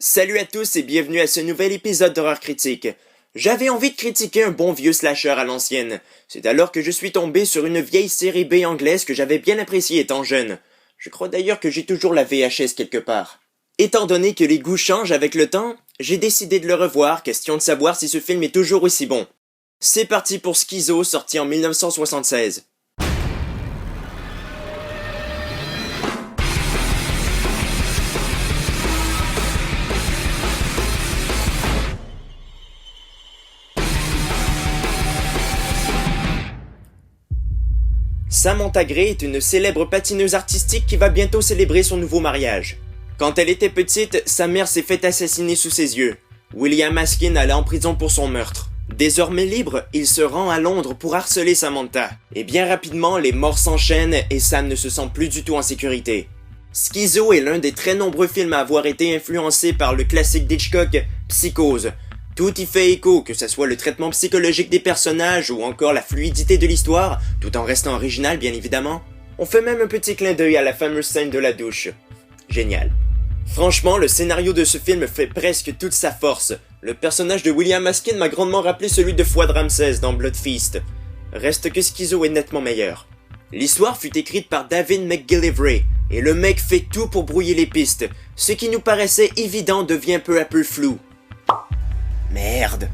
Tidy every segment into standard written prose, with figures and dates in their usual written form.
Salut à tous et bienvenue à ce nouvel épisode d'Horreur Critique. J'avais envie de critiquer un bon vieux slasher à l'ancienne. C'est alors que je suis tombé sur une vieille série B anglaise que j'avais bien appréciée étant jeune. Je crois d'ailleurs que j'ai toujours la VHS quelque part. Étant donné que les goûts changent avec le temps, j'ai décidé de le revoir, question de savoir si ce film est toujours aussi bon. C'est parti pour Schizo, sorti en 1976. Samantha Gray est une célèbre patineuse artistique qui va bientôt célébrer son nouveau mariage. Quand elle était petite, sa mère s'est fait assassiner sous ses yeux. William Askin alla en prison pour son meurtre. Désormais libre, il se rend à Londres pour harceler Samantha. Et bien rapidement, les morts s'enchaînent et Sam ne se sent plus du tout en sécurité. Schizo est l'un des très nombreux films à avoir été influencé par le classique d'Hitchcock, Psychose. Tout y fait écho, que ce soit le traitement psychologique des personnages ou encore la fluidité de l'histoire, tout en restant original bien évidemment. On fait même un petit clin d'œil à la fameuse scène de la douche. Génial. Franchement, le scénario de ce film fait presque toute sa force. Le personnage de William Askin m'a grandement rappelé celui de Fouad Ramsès dans Blood Feast. Reste que Schizo est nettement meilleur. L'histoire fut écrite par David McGillivray, et le mec fait tout pour brouiller les pistes. Ce qui nous paraissait évident devient peu à peu flou. Merde.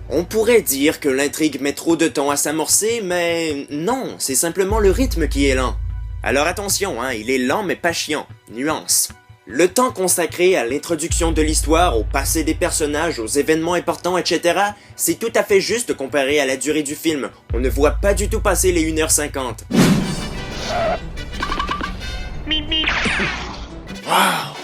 On pourrait dire que l'intrigue met trop de temps à s'amorcer, mais non, c'est simplement le rythme qui est lent. Alors attention, il est lent mais pas chiant. Nuance. Le temps consacré à l'introduction de l'histoire, au passé des personnages, aux événements importants, etc., c'est tout à fait juste comparé à la durée du film. On ne voit pas du tout passer les 1h50. Wow.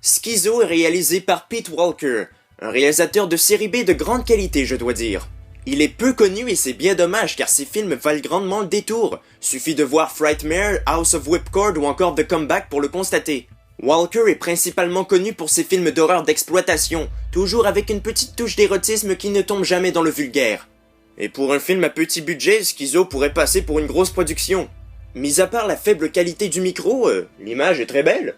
Schizo est réalisé par Pete Walker, un réalisateur de série B de grande qualité, je dois dire. Il est peu connu et c'est bien dommage car ses films valent grandement le détour. Suffit de voir Frightmare, House of Whipcord ou encore The Comeback pour le constater. Walker est principalement connu pour ses films d'horreur d'exploitation, toujours avec une petite touche d'érotisme qui ne tombe jamais dans le vulgaire. Et pour un film à petit budget, Schizo pourrait passer pour une grosse production. Mis à part la faible qualité du micro, l'image est très belle.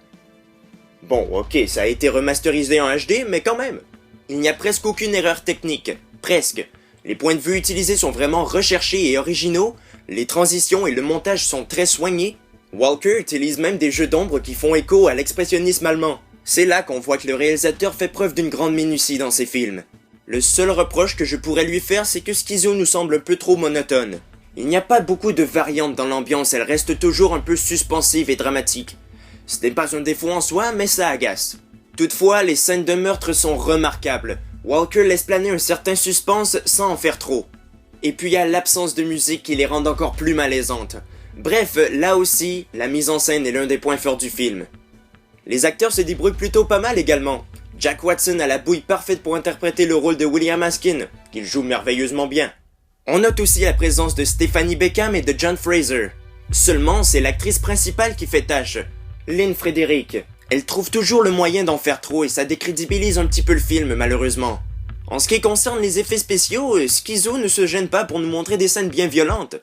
Bon, ok, ça a été remasterisé en HD, mais quand même. Il n'y a presque aucune erreur technique. Presque. Les points de vue utilisés sont vraiment recherchés et originaux, les transitions et le montage sont très soignés. Walker utilise même des jeux d'ombre qui font écho à l'expressionnisme allemand. C'est là qu'on voit que le réalisateur fait preuve d'une grande minutie dans ses films. Le seul reproche que je pourrais lui faire, c'est que Schizo nous semble un peu trop monotone. Il n'y a pas beaucoup de variantes dans l'ambiance, elle reste toujours un peu suspensive et dramatique. Ce n'est pas un défaut en soi, mais ça agace. Toutefois, les scènes de meurtre sont remarquables. Walker laisse planer un certain suspense sans en faire trop. Et puis il y a l'absence de musique qui les rend encore plus malaisantes. Bref, là aussi, la mise en scène est l'un des points forts du film. Les acteurs se débrouillent plutôt pas mal également. Jack Watson a la bouille parfaite pour interpréter le rôle de William Askin, qu'il joue merveilleusement bien. On note aussi la présence de Stephanie Beckham et de John Fraser. Seulement, c'est l'actrice principale qui fait tâche, Lynn Frederick. Elle trouve toujours le moyen d'en faire trop et ça décrédibilise un petit peu le film malheureusement. En ce qui concerne les effets spéciaux, Schizo ne se gêne pas pour nous montrer des scènes bien violentes.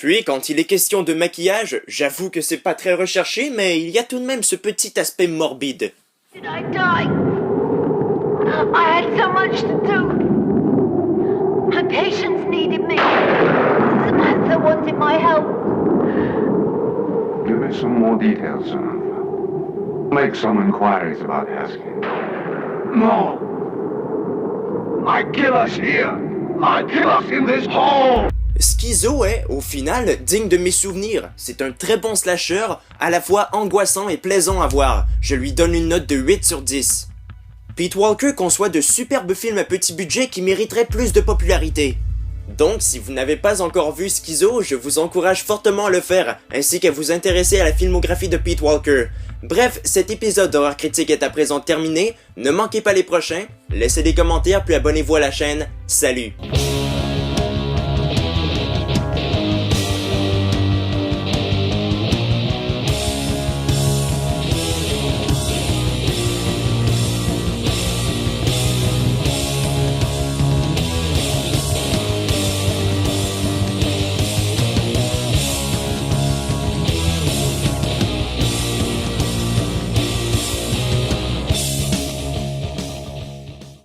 Puis, quand il est question de maquillage, j'avoue que c'est pas très recherché, mais il y a tout de même ce petit aspect morbide. Did I die? I had so much to do. My patients needed me. Samantha wanted my help. Give me some more details, Samantha. Make some inquiries about Askin. No! I kill us here! I kill us in this hole! Schizo est, au final, digne de mes souvenirs. C'est un très bon slasher, à la fois angoissant et plaisant à voir. Je lui donne une note de 8 sur 10. Pete Walker conçoit de superbes films à petit budget qui mériteraient plus de popularité. Donc, si vous n'avez pas encore vu Schizo, je vous encourage fortement à le faire, ainsi qu'à vous intéresser à la filmographie de Pete Walker. Bref, cet épisode d'Horreur Critique est à présent terminé, ne manquez pas les prochains, laissez des commentaires puis abonnez-vous à la chaîne, salut!